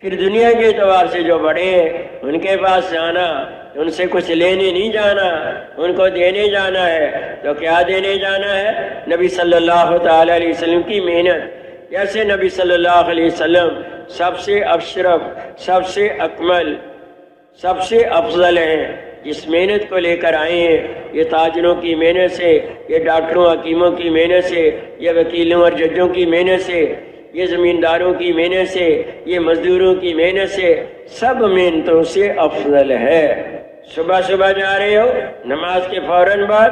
پھر دنیا کے اعتبار سے جو بڑے ہیں ان کے پاس جانا، ان سے کچھ لینے نہیں جانا، ان کو دینے جانا ہے۔ تو کیا دینے جانا ہے؟ نبی صلی اللہ تعالیٰ علیہ وسلم کی محنت۔ جیسے نبی صلی اللہ علیہ وسلم سب سے اشرف، سب سے اکمل، سب سے افضل ہیں، جس محنت کو لے کر آئے ہیں، یہ تاجروں کی محنت سے، یہ ڈاکٹروں حکیموں کی محنت سے، یہ وکیلوں اور ججوں کی محنت سے، یہ زمینداروں کی محنت سے، یہ مزدوروں کی محنت سے، سب محنتوں سے افضل ہے۔ صبح صبح جا رہے ہو نماز کے فوراً بعد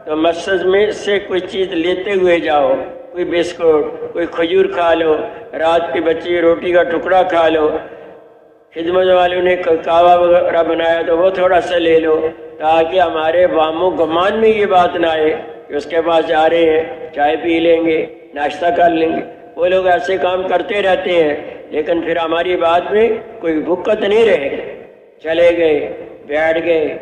تو مسجد میں سے کوئی چیز لیتے ہوئے جاؤ، کوئی بسکٹ، کوئی کھجور کھا لو، رات کی بچی روٹی کا ٹکڑا کھا لو، خدمت والوں نے کہوا وغیرہ بنایا تو وہ تھوڑا سا لے لو، تاکہ ہمارے وام و گمان میں یہ بات نہ آئے کہ اس کے پاس جا رہے ہیں، چائے پی لیں گے، ناشتہ کر لیں گے۔ وہ لوگ ایسے کام کرتے رہتے ہیں، لیکن پھر ہماری بات میں کوئی وقت نہیں رہے۔ چلے گئے، بیٹھ گئے،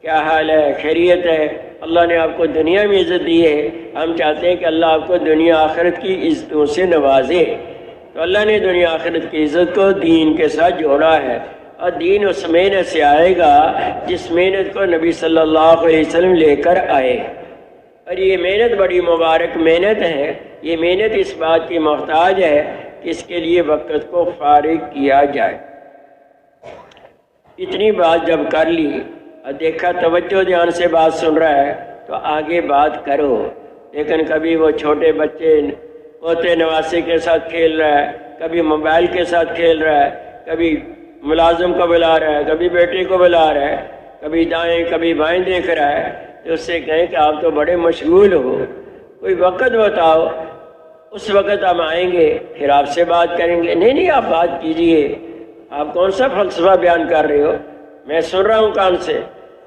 کیا حال ہے، خیریت ہے، اللہ نے آپ کو دنیا میں عزت دی ہے، ہم چاہتے ہیں کہ اللہ آپ کو دنیا آخرت کی عزتوں سے نوازے۔ تو اللہ نے دنیا آخرت کی عزت کو دین کے ساتھ جوڑا ہے، اور دین اس محنت سے آئے گا جس محنت کو نبی صلی اللہ علیہ وسلم لے کر آئے۔ اور یہ محنت بڑی مبارک محنت ہے، یہ محنت اس بات کی محتاج ہے کہ اس کے لیے وقت کو فارغ کیا جائے۔ اتنی بات جب کر لی اور دیکھا توجہ دھیان سے بات سن رہا ہے تو آگے بات کرو، لیکن کبھی وہ چھوٹے بچے پوتے نواسے کے ساتھ کھیل رہا ہے، کبھی موبائل کے ساتھ کھیل رہا ہے، کبھی ملازم کو بلا رہا ہے، کبھی بیٹے کو بلا رہا ہے، کبھی دائیں کبھی بائیں دیکھ رہا ہے، تو اس سے کہیں کہ آپ تو بڑے مشغول ہو، کوئی وقت بتاؤ، اس وقت ہم آئیں گے پھر آپ سے بات کریں گے۔ نہیں آپ بات کیجئے، آپ کون سا فلسفہ بیان کر رہے ہو، میں سن رہا ہوں کان سے۔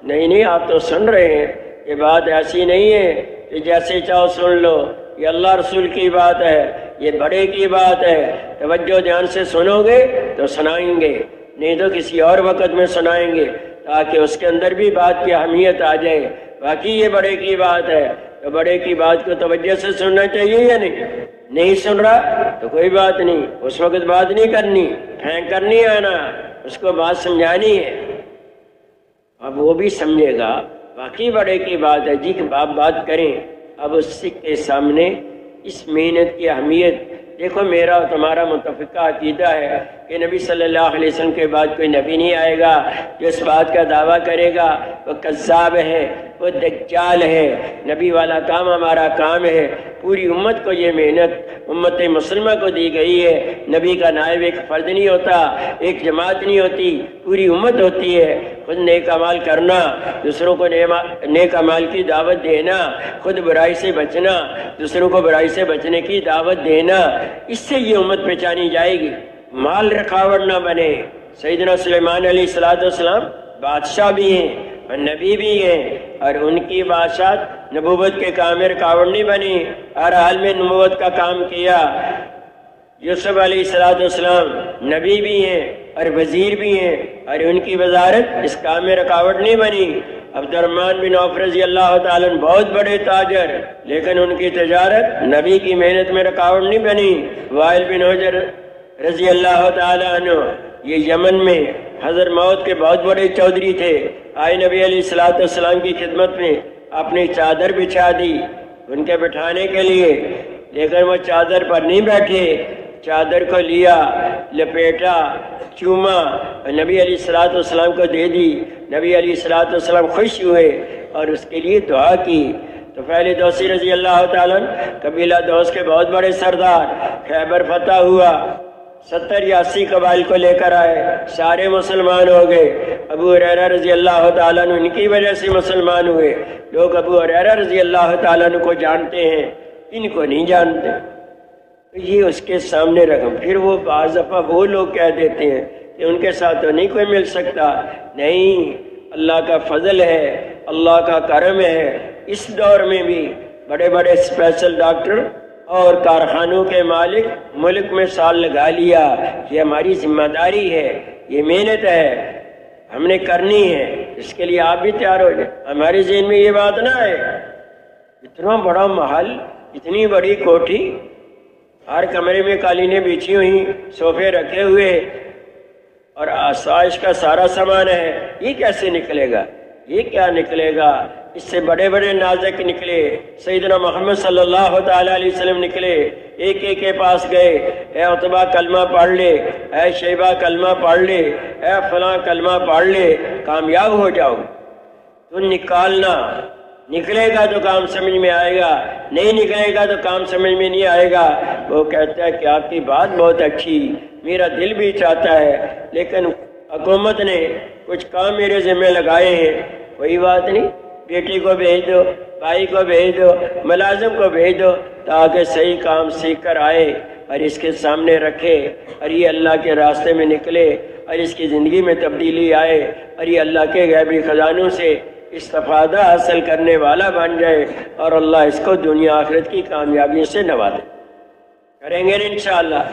نہیں آپ تو سن رہے ہیں، یہ بات ایسی نہیں ہے کہ جیسے چاہو سن لو، یہ اللہ رسول کی بات ہے، یہ بڑے کی بات ہے، توجہ دھیان سے سنو گے تو سنائیں گے، نہیں تو کسی اور وقت میں سنائیں گے، تاکہ اس کے اندر بھی بات کی اہمیت آ جائے۔ باقی یہ بڑے کی بات ہے تو بڑے کی بات کو توجہ سے سننا چاہیے یا نہیں سن رہا تو کوئی بات نہیں، اس وقت بات نہیں کرنی، پھینک کر نہیں آنا، اس کو بات سمجھانی ہے، اب وہ بھی سمجھے گا باقی بڑے کی بات ہے جی کہ آپ بات کریں۔ اب اس کے سامنے اس محنت کی اہمیت دیکھو، میرا تمہارا متفقہ عقیدہ ہے کہ نبی صلی اللہ علیہ وسلم کے بعد کوئی نبی نہیں آئے گا جو اس بات کا دعویٰ کرے گا وہ کذاب ہے، وہ دجال ہے۔ نبی والا کام ہمارا کام ہے، پوری امت کو یہ محنت امت مسلمہ کو دی گئی ہے۔ نبی کا نائب ایک فرد نہیں ہوتا، ایک جماعت نہیں ہوتی، پوری امت ہوتی ہے۔ خود نیک اعمال کرنا، دوسروں کو نیک اعمال کی دعوت دینا، خود برائی سے بچنا، دوسروں کو برائی سے بچنے کی دعوت دینا، اس سے یہ امت پہچانی جائے گی۔ مال رکاوٹ نہ بنے۔ سیدنا سلیمان علیہ السلام بادشاہ بھی ہیں اور نبی بھی ہیں، اور ان کی بادشاہت نبوت کے کام میں رکاوٹ نہیں بنی، ہر حال میں نبوت کا کام کیا۔ یوسف علیہ السلام نبی بھی ہیں اور وزیر بھی ہیں، اور ان کی وزارت اس کام میں رکاوٹ نہیں بنی۔ عبد الرحمن بن عوف رضی اللہ تعالیٰ عنہ بہت بڑے تاجر، لیکن ان کی تجارت نبی کی محنت میں رکاوٹ نہیں بنی۔ وائل بن حجر رضی اللہ تعالیٰ عنہ یہ یمن میں حضرت موت کے بہت بڑے چودھری تھے، آئے نبی علیہ السلام کی خدمت میں اپنی چادر بچھا دی ان کے بٹھانے کے لیے، لیکن وہ چادر پر نہیں بیٹھے، چادر کو لیا، لپیٹا، چوما، نبی علیہ السلام کو دے دی۔ نبی علیہ السلام خوش ہوئے اور اس کے لیے دعا کی۔ تو پہلے دوسی رضی اللہ تعالیٰ قبیلہ دوس کے بہت بڑے سردار، خیبر فتح ہوا، 70 یا 80 قبائل کو لے کر آئے، سارے مسلمان ہو گئے۔ ابو ہریرہ رضی اللہ تعالیٰ عنہ ان کی وجہ سے مسلمان ہوئے۔ لوگ ابو ہریرہ رضی اللہ تعالیٰ عنہ کو جانتے ہیں، ان کو نہیں جانتے، یہ اس کے سامنے رقم۔ پھر وہ بعض دفعہ وہ لوگ کہہ دیتے ہیں کہ ان کے ساتھ تو نہیں کوئی مل سکتا۔ نہیں، اللہ کا فضل ہے، اللہ کا کرم ہے، اس دور میں بھی بڑے بڑے اسپیشل ڈاکٹر اور کارخانوں کے مالک ملک میں سال لگا لیا۔ یہ ہماری ذمہ داری ہے، یہ محنت ہے، ہم نے کرنی ہے، اس کے لیے آپ بھی تیار ہو جائیں۔ ہمارے ذہن میں یہ بات نہ ہے اتنا بڑا محل، اتنی بڑی کوٹھی، ہر کمرے میں قالینیں بچھی ہوئی، صوفے رکھے ہوئے اور آسائش کا سارا سامان ہے، یہ کیسے نکلے گا؟ یہ کیا نکلے گا؟ اس سے بڑے بڑے نازک نکلے، سیدنا محمد صلی اللہ تعالیٰ علیہ وسلم نکلے، ایک ایک کے پاس گئے، اے عتبہ کلمہ پڑھ لے، اے شیبہ کلمہ پڑھ لے، اے فلاں کلمہ پڑھ لے، کامیاب ہو جاؤ۔ تو نکالنا، نکلے گا تو کام سمجھ میں آئے گا، نہیں نکلے گا تو کام سمجھ میں نہیں آئے گا۔ وہ کہتا ہے کہ آپ کی بات بہت اچھی، میرا دل بھی چاہتا ہے، لیکن حکومت نے کچھ کام میرے ذمہ لگائے ہیں۔ کوئی بات نہیں، بیٹی کو بھیج دو، بھائی کو بھیج دو، ملازم کو بھیج دو، تاکہ صحیح کام سیکھ کر آئے اور اس کے سامنے رکھے اور یہ اللہ کے راستے میں نکلے اور اس کی زندگی میں تبدیلی آئے اور یہ اللہ کے غیبی خزانوں سے استفادہ حاصل کرنے والا بن جائے اور اللہ اس کو دنیا آخرت کی کامیابی سے نوازے۔ کریں گے انشاءاللہ۔